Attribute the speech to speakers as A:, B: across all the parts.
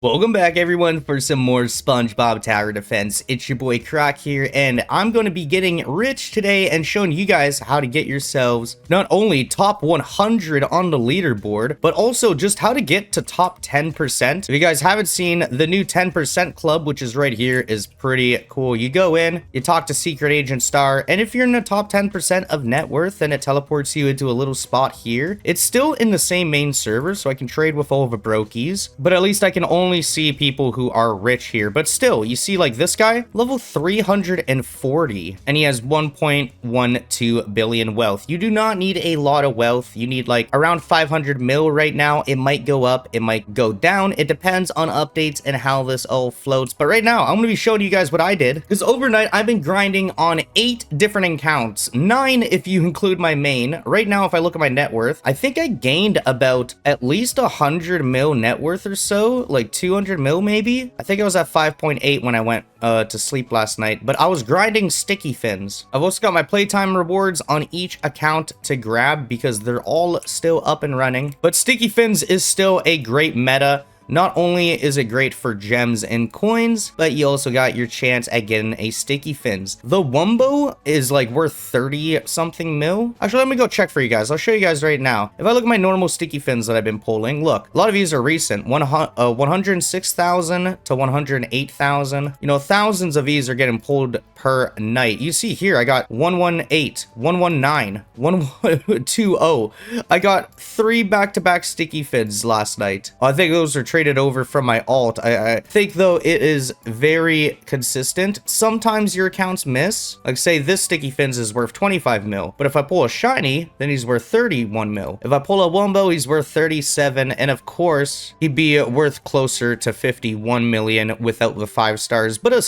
A: Welcome back everyone for some more SpongeBob Tower Defense. It's your boy Croc here, and I'm going to be getting rich today and showing you guys how to get yourselves not only top 100 on the leaderboard, but also just how to get to top 10%. If you guys haven't seen, the new 10% club, which is right here, is pretty cool. You go in, you talk to Secret Agent Star, and if you're in the top 10% of net worth, then it teleports you into a little spot here. It's still in the same main server, so I can trade with all the brokies, but at least I can only see people who are rich here. But still, you see like this guy, level 340, and he has 1.12 billion wealth. You do not need a lot of wealth. You need like around 500 mil right now. It might go up, it might go down. It depends on updates and how this all floats. But right now, I'm going to be showing you guys what I did, because overnight I've been grinding on 8 different accounts, 9 if you include my main. Right now, if I look at my net worth, I think I gained about at least 100 mil net worth or so, like 200 mil maybe. I think I was at 5.8 when I went to sleep last night, but I was grinding sticky fins. I've also got my playtime rewards on each account to grab because they're all still up and running. But sticky fins is still a great meta. Not only is it great for gems and coins, but you also got your chance at getting a sticky fins. The Wumbo is like worth 30 something mil. Actually, let me go check for you guys. I'll show you guys right now. If I look at my normal sticky fins that I've been pulling, look, a lot of these are recent. 106,000 to 108,000. You know, thousands of these are getting pulled per night. You see here, I got 118, 119, 1120. I got 3 back-to-back sticky fins last night. I think those are traded over from my alt. I think though it is very consistent. Sometimes your accounts miss. Like say this sticky fins is worth 25 mil, but if I pull a shiny, then he's worth 31 mil. If I pull a Wumbo, he's worth 37, and of course he'd be worth closer to 51 million without the 5 stars, but a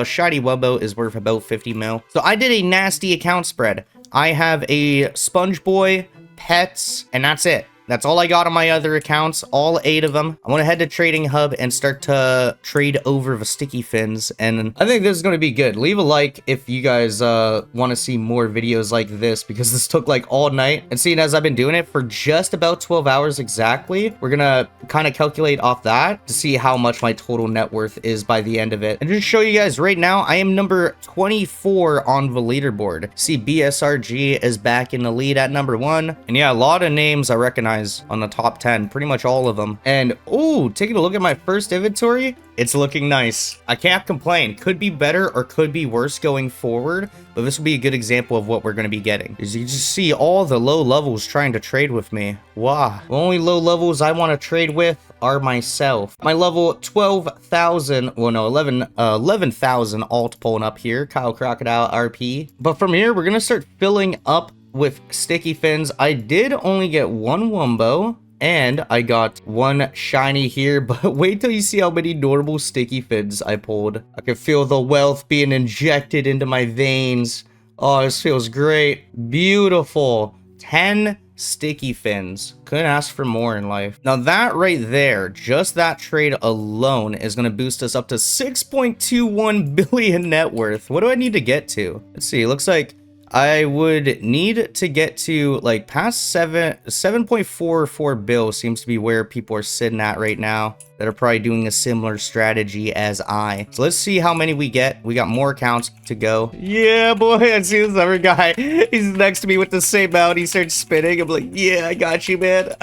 A: shiny Wumbo is worth about 50 mil. So I did a nasty account spread. I have a Sponge Boy, pets, and that's it. That's all I got on my other accounts, all 8 of them. I want to head to Trading Hub and start to trade over the sticky fins, and I think this is going to be good. Leave a like if you guys want to see more videos like this, because this took like all night. And seeing as I've been doing it for just about 12 hours exactly, we're going to kind of calculate off that to see how much my total net worth is by the end of it. And just show you guys right now, I am number 24 on the leaderboard. See, BSRG is back in the lead at number 1. And yeah, a lot of names I recognize on the top 10, pretty much all of them. And oh, taking a look at my first inventory, it's looking nice. I can't complain. Could be better or could be worse going forward, but this will be a good example of what we're going to be getting. As you just see all the low levels trying to trade with me. Wow. The only low levels I want to trade with are myself. My level 12,000, well no, 11,000 alt pulling up here. Kyle Crocodile RP. But from here, we're going to start filling up with sticky fins. I did only get 1 Wumbo, and I got 1 shiny here, but wait till you see how many normal sticky fins I pulled. I can feel the wealth being injected into my veins. Oh, this feels great. Beautiful. 10 sticky fins. Couldn't ask for more in life. Now that right there, just that trade alone is going to boost us up to 6.21 billion net worth. What do I need to get to? Let's see. It looks like I would need to get to like past 7.44 bill seems to be where people are sitting at right now that are probably doing a similar strategy as I. So let's see how many we get. We got more accounts to go. Yeah, boy, I see this other guy. He's next to me with the same mount. He starts spinning. I'm like, yeah, I got you, man.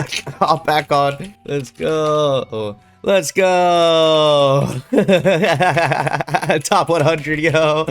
A: I'll back on. Let's go. Let's go. Top 100, yo.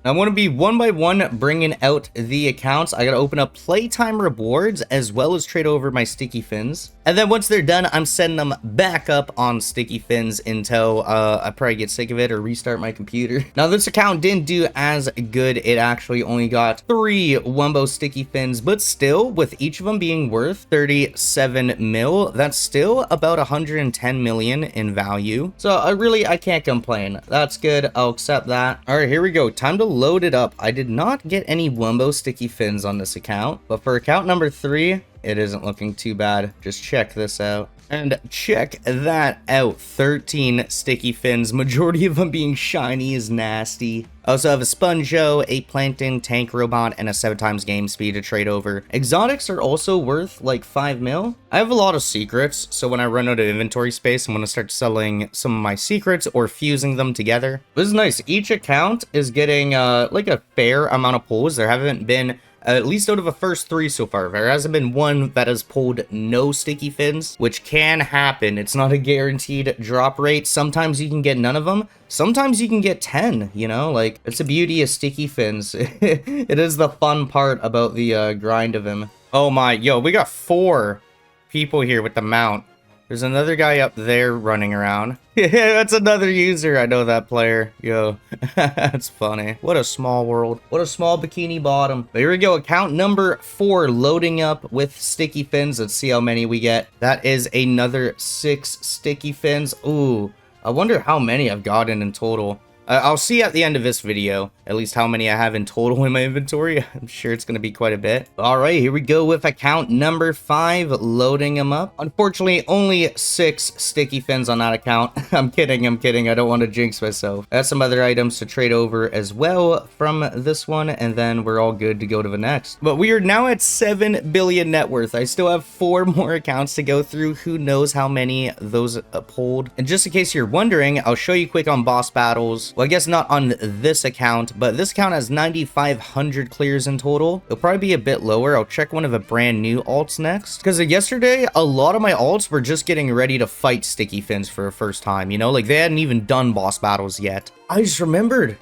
A: I'm going to be one by one bringing out the accounts. I got to open up playtime rewards as well as trade over my sticky fins. And then once they're done, I'm setting them back up on sticky fins until I probably get sick of it or restart my computer. Now, this account didn't do as good. It actually only got 3 Wumbo sticky fins, but still, with each of them being worth 37 mil, that's still about 110 million in value. So I can't complain. That's good. I'll accept that. All right, here we go. Time to load it up. I did not get any Wumbo sticky fins on this account, but for account number 3, it isn't looking too bad. Just check this out. And check that out. 13 sticky fins, majority of them being shiny is nasty. I also have a Sponjo, a Plankton, Tank Robot, and a 7x game speed to trade over. Exotics are also worth like 5 mil. I have a lot of secrets, so when I run out of inventory space, I'm going to start selling some of my secrets or fusing them together. This is nice. Each account is getting like a fair amount of pulls. There haven't been at least out of the first 3 so far, there hasn't been one that has pulled no sticky fins, which can happen. It's not a guaranteed drop rate. Sometimes you can get none of them. Sometimes you can get 10, you know? Like, it's the beauty of sticky fins. It is the fun part about the grind of him. Oh my, yo, we got 4 people here with the mount. There's another guy up there running around. Yeah, that's another user. I know that player. Yo, that's funny. What a small world. What a small bikini bottom. But here we go. Account number 4 loading up with sticky fins. Let's see how many we get. That is another 6 sticky fins. Ooh, I wonder how many I've gotten in total. I'll see at the end of this video, at least how many I have in total in my inventory. I'm sure it's going to be quite a bit. All right, here we go with account number 5, loading them up. Unfortunately, only 6 sticky fins on that account. I'm kidding. I don't want to jinx myself. I have some other items to trade over as well from this one, and then we're all good to go to the next. But we are now at 7 billion net worth. I still have 4 more accounts to go through. Who knows how many those pulled. And just in case you're wondering, I'll show you quick on boss battles. Well, I guess not on this account, but this account has 9,500 clears in total. It'll probably be a bit lower. I'll check one of the brand new alts next. Because yesterday, a lot of my alts were just getting ready to fight sticky fins for the first time, you know? Like, they hadn't even done boss battles yet. I just remembered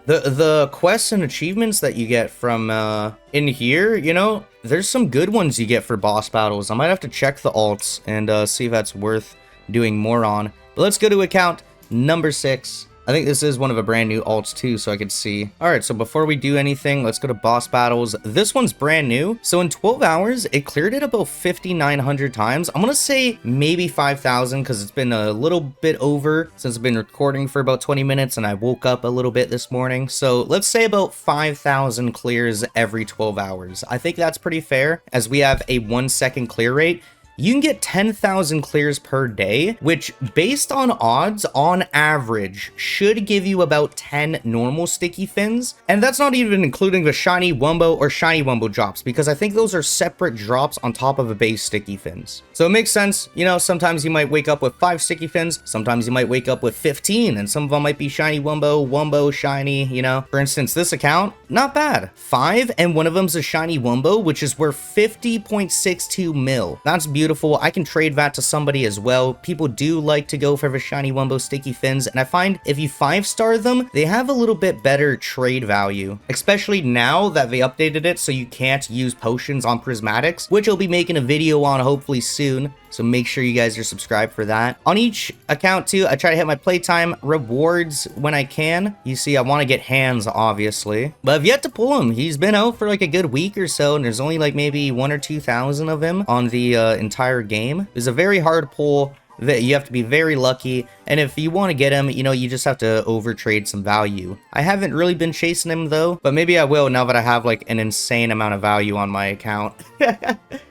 A: the quests and achievements that you get from in here, you know? There's some good ones you get for boss battles. I might have to check the alts and see if that's worth doing more on. But let's go to account number 6. I think this is one of the brand new alts too, so I could see. All right, so before we do anything, let's go to boss battles. This one's brand new. So in 12 hours, it cleared it about 5,900 times. I'm gonna say maybe 5,000 because it's been a little bit over since I've been recording for about 20 minutes and I woke up a little bit this morning. So let's say about 5,000 clears every 12 hours. I think that's pretty fair as we have a 1-second clear rate. You can get 10,000 clears per day, which based on odds, on average, should give you about 10 normal sticky fins. And that's not even including the shiny wumbo or shiny wumbo drops, because I think those are separate drops on top of a base sticky fins. So it makes sense, you know, sometimes you might wake up with 5 sticky fins, sometimes you might wake up with 15, and some of them might be shiny wumbo, shiny, you know. For instance, this account, not bad. 5, and one of them's a shiny wumbo, which is worth 50.62 mil. That's beautiful. I can trade that to somebody as well. People do like to go for the shiny wumbo sticky fins, and I find if you 5-star them, they have a little bit better trade value, especially now that they updated it so you can't use potions on prismatics, which I'll be making a video on hopefully soon. So make sure you guys are subscribed for that. On each account too, I try to hit my playtime rewards when I can. You see, I want to get hands, obviously. But I've yet to pull him. He's been out for like a good week or so, and there's only like maybe 1,000 or 2,000 of him on the entire game. It's a very hard pull. That you have to be very lucky, and if you want to get him, you know, you just have to overtrade some value. I haven't really been chasing him though, but maybe I will now that I have like an insane amount of value on my account.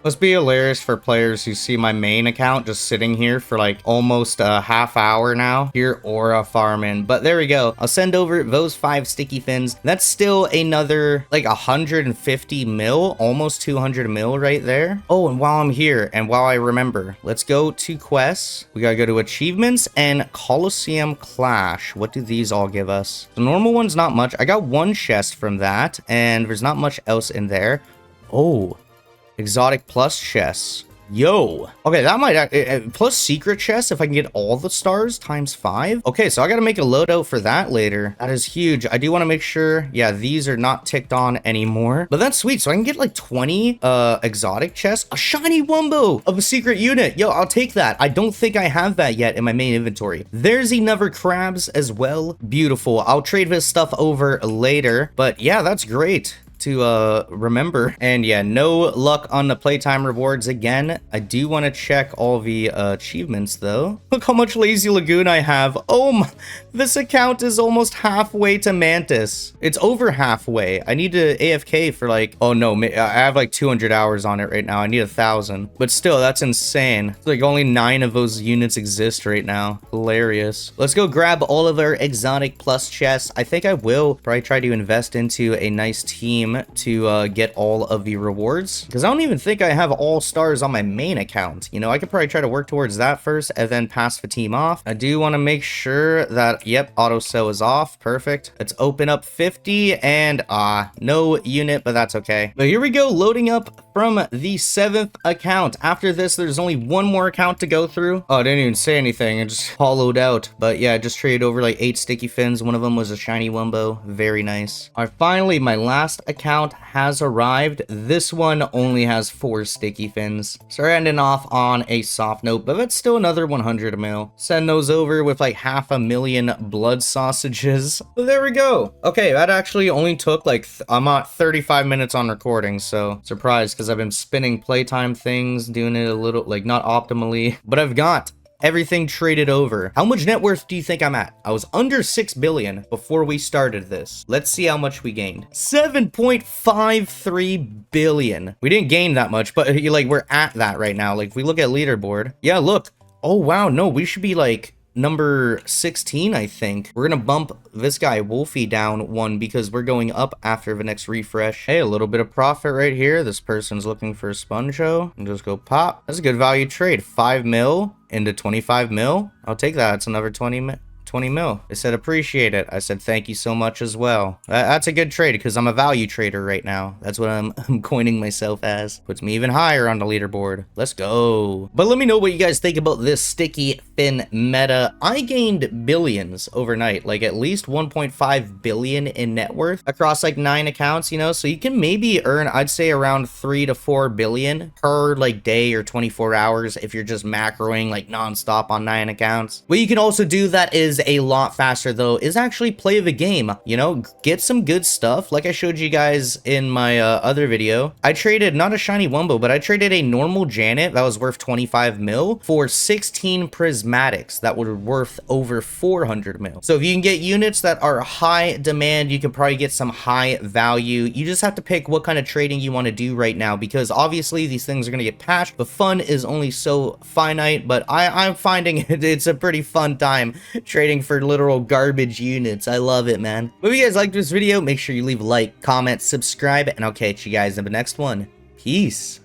A: Must be hilarious for players who see my main account just sitting here for like almost a half hour now, here aura farming. But there we go. I'll send over those 5 sticky fins. That's still another like 150 mil, almost 200 mil right there. Oh, and while I'm here and while I remember, let's go to quests. We gotta go to achievements and Coliseum Clash. What do these all give us? The normal one's not much. I got 1 chest from that, and there's not much else in there. Oh, exotic plus chests. Yo, okay, that might plus secret chest if I can get all the stars times 5. Okay, so I gotta make a loadout for that later. That is huge. I do want to make sure, yeah, these are not ticked on anymore, but that's sweet. So I can get like 20 exotic chests, a shiny wumbo of a secret unit. Yo, I'll take that. I don't think I have that yet in my main inventory. There's another crabs as well. Beautiful. I'll trade this stuff over later, but yeah, that's great. to remember. And yeah, no luck on the playtime rewards again. I do want to check all the achievements though. Look how much Lazy Lagoon I have. Oh my, this account is almost halfway to Mantis. It's over halfway. I need to AFK for like, oh no, I have like 200 hours on it right now. I need 1,000, but still, that's insane. It's like only 9 of those units exist right now. Hilarious. Let's go grab all of our exotic plus chests. I think I will probably try to invest into a nice team to get all of the rewards, because I don't even think I have all stars on my main account. You know, I could probably try to work towards that first and then pass the team off. I do want to make sure that, yep, auto sell is off. Perfect. Let's open up 50 and no unit, but that's okay. But here we go, loading up from the 7th account. After this, there's only one more account to go through. Oh, I didn't even say anything. I just hollowed out. But yeah, I just traded over like 8 sticky fins. One of them was a shiny Wumbo. Very nice. All right, finally, my last account has arrived. This one only has 4 sticky fins. So we're ending off on a soft note, but that's still another 100 mil. Send those over with like 500,000 blood sausages. But there we go. Okay, that actually only took like, I'm at 35 minutes on recording, so surprised because I've been spinning playtime things, doing it a little, like, not optimally, but I've got everything traded over. How much net worth do you think I'm at? I was under 6 billion before we started this. Let's see how much we gained. 7.53 billion. We didn't gain that much, but like, we're at that right now. Like, if we look at leaderboard, yeah, look. Oh, wow. No, we should be like number 16, I think. We're gonna bump this guy Wolfie down 1 because we're going up after the next refresh. Hey, a little bit of profit right here. This person's looking for a Sponjo, and just go pop. That's a good value trade. 5 mil into 25 mil. I'll take that. It's another 20 mil. They said appreciate it. I said thank you so much as well. That's a good trade because I'm a value trader right now. That's what I'm coining myself as. Puts me even higher on the leaderboard. Let's go. But let me know what you guys think about this sticky fin meta. I gained billions overnight, like at least 1.5 billion in net worth across like 9 accounts, you know, so you can maybe earn, I'd say, around 3 to 4 billion per like day or 24 hours if you're just macroing like nonstop on 9 accounts. What you can also do that is a lot faster though is actually play the game, you know, get some good stuff. Like I showed you guys in my other video, I traded not a shiny Wumbo, but I traded a normal Janet that was worth 25 mil for 16 prismatics that were worth over 400 mil. So if you can get units that are high demand, you can probably get some high value. You just have to pick what kind of trading you want to do right now, because obviously these things are going to get patched. The fun is only so finite, but I'm finding it's a pretty fun time trading for literal garbage units. I love it, man. But if you guys liked this video, make sure you leave a like, comment, subscribe, and I'll catch you guys in the next one. Peace.